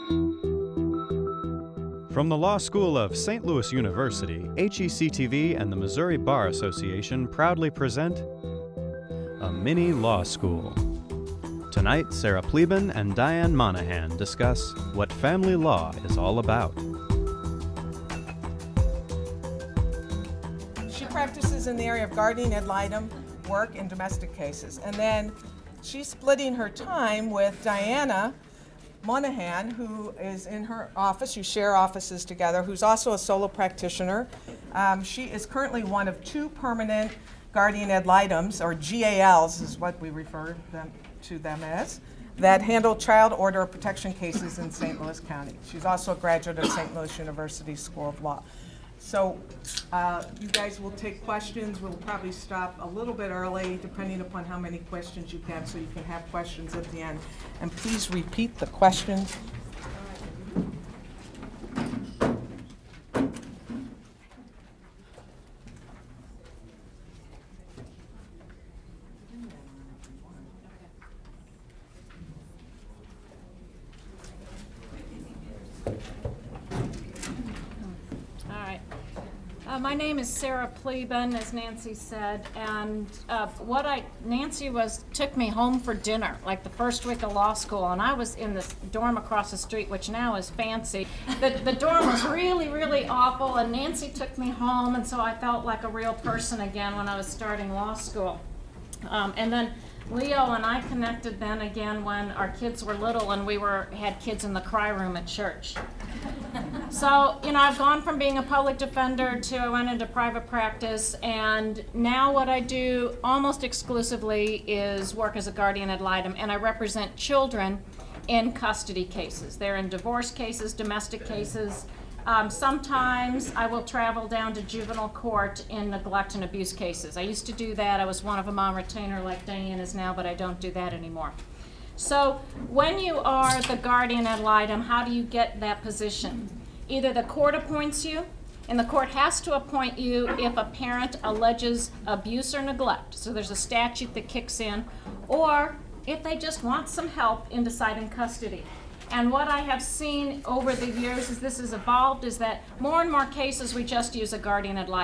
From the Law School of St. Louis University, HECTV and the Missouri Bar Association proudly present a mini law school. Tonight, Sarah Pleben and Diane Monahan discuss what family law is all about. She practices in the area of guardian ad litem work in domestic cases. And then she's splitting her time with Diana Monahan, who is in her office. You share offices together, who's also a solo practitioner. She is currently one of two permanent guardian ad litems, or GALs is what we refer to them as, that handle child order of protection cases in St. Louis County. She's also a graduate of St. Louis University School of Law. So you guys will take questions. We'll probably stop a little bit early, depending upon how many questions you have, so you can have questions at the end. And please repeat the questions. My name is Sarah Pleben, as Nancy said, and Nancy took me home for dinner, like the first week of law school, and I was in this dorm across the street, which now is fancy. The dorm was really, really awful, and Nancy took me home, and so I felt like a real person again when I was starting law school. And then Leo and I connected then again when our kids were little and we had kids in the cry room at church. So, I've gone from being a public defender to I went into private practice, and now what I do almost exclusively is work as a guardian ad litem, and I represent children in custody cases. They're in divorce cases, domestic cases. Sometimes I will travel down to juvenile court in neglect and abuse cases. I used to do that. I was one of them on retainer like Diane is now, but I don't do that anymore. So when you are the guardian ad litem, how do you get that position? Either the court appoints you, and the court has to appoint you if a parent alleges abuse or neglect. So there's a statute that kicks in, or if they just want some help in deciding custody. And what I have seen over the years as this has evolved is that more and more cases we just use a guardian ad litem.